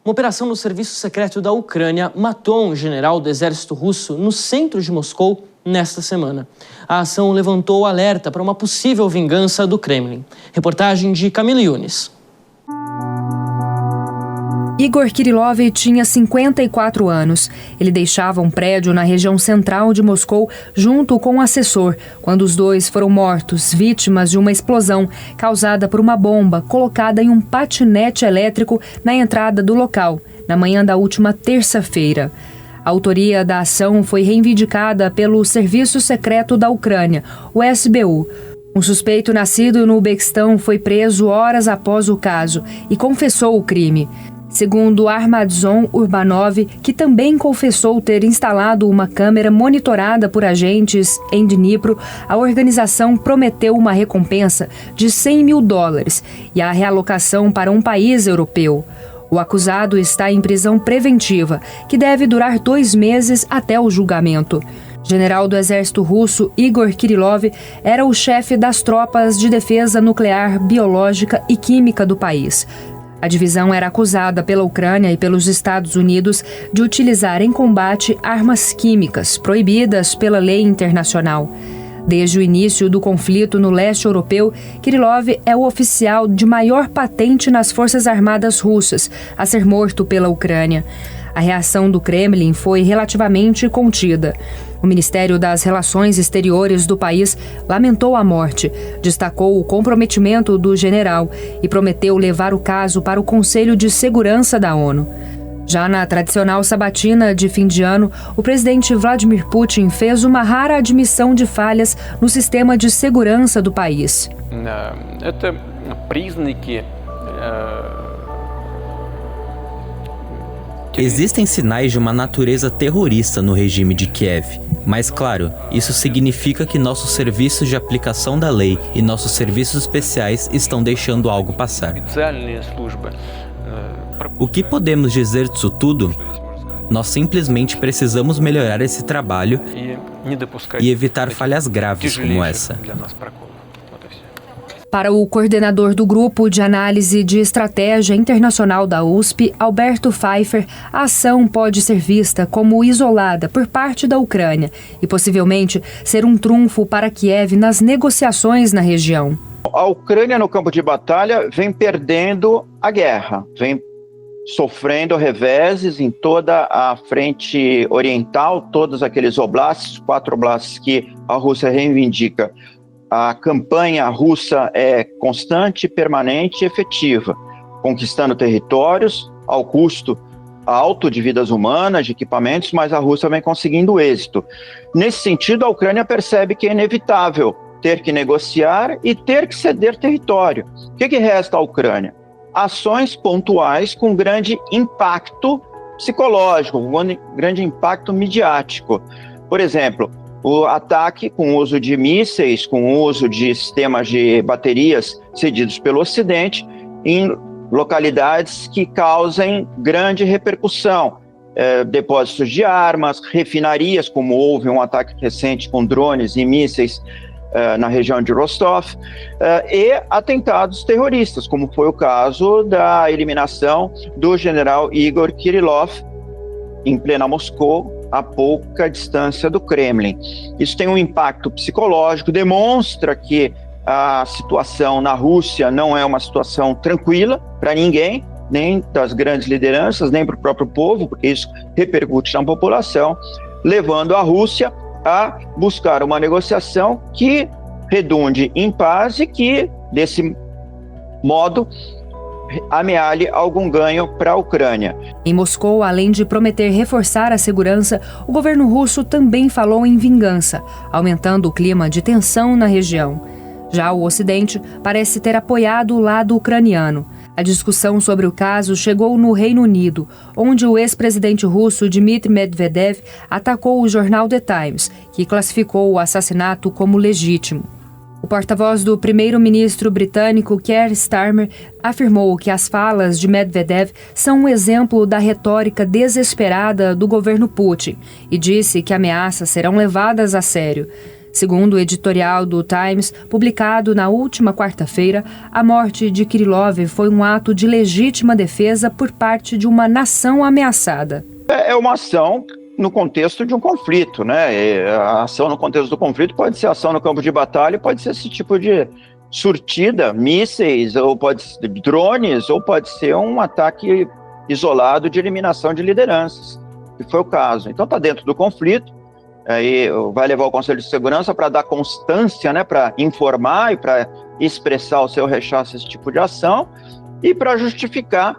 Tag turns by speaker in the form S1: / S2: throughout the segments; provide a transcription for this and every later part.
S1: Uma operação do serviço secreto da Ucrânia matou um general do exército russo no centro de Moscou nesta semana. A ação levantou o alerta para uma possível vingança do Kremlin. Reportagem de Camila Yunis.
S2: Igor Kirillov tinha 54 anos. Ele deixava um prédio na região central de Moscou junto com um assessor, quando os dois foram mortos, vítimas de uma explosão causada por uma bomba colocada em um patinete elétrico na entrada do local, na manhã da última terça-feira. A autoria da ação foi reivindicada pelo Serviço Secreto da Ucrânia, o SBU. Um suspeito nascido no Uzbequistão foi preso horas após o caso e confessou o crime. Segundo Armadzon Urbanov, que também confessou ter instalado uma câmera monitorada por agentes em Dnipro, a organização prometeu uma recompensa de $100 mil e a realocação para um país europeu. O acusado está em prisão preventiva, que deve durar 2 meses até o julgamento. General do exército russo Igor Kirillov era o chefe das tropas de defesa nuclear, biológica e química do país. A divisão era acusada pela Ucrânia e pelos Estados Unidos de utilizar em combate armas químicas proibidas pela lei internacional. Desde o início do conflito no leste europeu, Kirillov é o oficial de maior patente nas Forças Armadas russas a ser morto pela Ucrânia. A reação do Kremlin foi relativamente contida. O Ministério das Relações Exteriores do país lamentou a morte, destacou o comprometimento do general e prometeu levar o caso para o Conselho de Segurança da ONU. Já na tradicional sabatina de fim de ano, o presidente Vladimir Putin fez uma rara admissão de falhas no sistema de segurança do país.
S3: Existem sinais de uma natureza terrorista no regime de Kiev, mas claro, isso significa que nossos serviços de aplicação da lei e nossos serviços especiais estão deixando algo passar. O que podemos dizer disso tudo? Nós simplesmente precisamos melhorar esse trabalho e evitar falhas graves como essa.
S2: Para o coordenador do Grupo de Análise de Estratégia Internacional da USP, Alberto Pfeiffer, a ação pode ser vista como isolada por parte da Ucrânia e possivelmente ser um trunfo para Kiev nas negociações na região.
S4: A Ucrânia no campo de batalha vem perdendo a guerra, vem sofrendo reveses em toda a frente oriental, todos aqueles oblastes, 4 oblastes que a Rússia reivindica. A campanha russa é constante, permanente e efetiva, conquistando territórios ao custo alto de vidas humanas, de equipamentos, mas a Rússia vem conseguindo êxito. Nesse sentido, a Ucrânia percebe que é inevitável ter que negociar e ter que ceder território. O que resta à Ucrânia? Ações pontuais com grande impacto psicológico, com grande impacto midiático. Por exemplo, o ataque com o uso de mísseis, com o uso de sistemas de baterias cedidos pelo Ocidente em localidades que causem grande repercussão. Depósitos de armas, refinarias, como houve um ataque recente com drones e mísseis na região de Rostov, e atentados terroristas, como foi o caso da eliminação do general Igor Kirillov em plena Moscou, a pouca distância do Kremlin. Isso tem um impacto psicológico, demonstra que a situação na Rússia não é uma situação tranquila para ninguém, nem das grandes lideranças, nem para o próprio povo, porque isso repercute na população, levando a Rússia a buscar uma negociação que redunde em paz e que, desse modo, amealhe algum ganho para a Ucrânia.
S2: Em Moscou, além de prometer reforçar a segurança, o governo russo também falou em vingança, aumentando o clima de tensão na região. Já o Ocidente parece ter apoiado o lado ucraniano. A discussão sobre o caso chegou no Reino Unido, onde o ex-presidente russo Dmitry Medvedev atacou o jornal The Times, que classificou o assassinato como legítimo. O porta-voz do primeiro-ministro britânico Keir Starmer afirmou que as falas de Medvedev são um exemplo da retórica desesperada do governo Putin e disse que ameaças serão levadas a sério. Segundo o editorial do Times, publicado na última quarta-feira, a morte de Kirillov foi um ato de legítima defesa por parte de uma nação ameaçada.
S4: É uma ação no contexto de um conflito, né? A ação no contexto do conflito pode ser ação no campo de batalha, pode ser esse tipo de surtida, mísseis, ou pode ser drones, ou pode ser um ataque isolado de eliminação de lideranças, que foi o caso. Então está dentro do conflito, aí vai levar o Conselho de Segurança para dar constância, né, para informar e para expressar o seu rechaço a esse tipo de ação e para justificar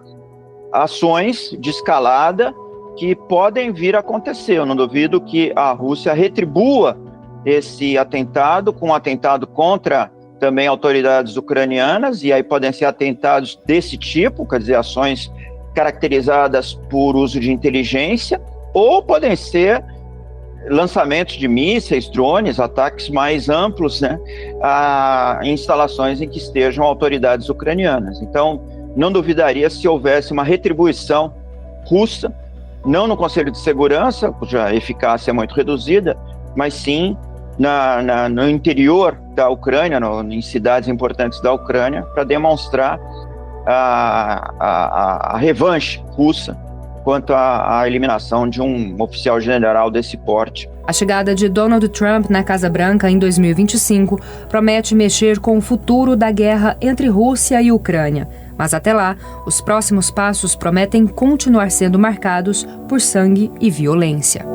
S4: ações de escalada que podem vir a acontecer. Eu não duvido que a Rússia retribua esse atentado com um atentado contra também autoridades ucranianas, e aí podem ser atentados desse tipo, quer dizer, ações caracterizadas por uso de inteligência, ou podem ser lançamentos de mísseis, drones, ataques mais amplos, né, a instalações em que estejam autoridades ucranianas. Então, não duvidaria se houvesse uma retribuição russa, não no Conselho de Segurança, cuja eficácia é muito reduzida, mas sim no interior da Ucrânia, em cidades importantes da Ucrânia, para demonstrar a revanche russa quanto à eliminação de um oficial general desse porte.
S2: A chegada de Donald Trump na Casa Branca em 2025 promete mexer com o futuro da guerra entre Rússia e Ucrânia. Mas até lá, os próximos passos prometem continuar sendo marcados por sangue e violência.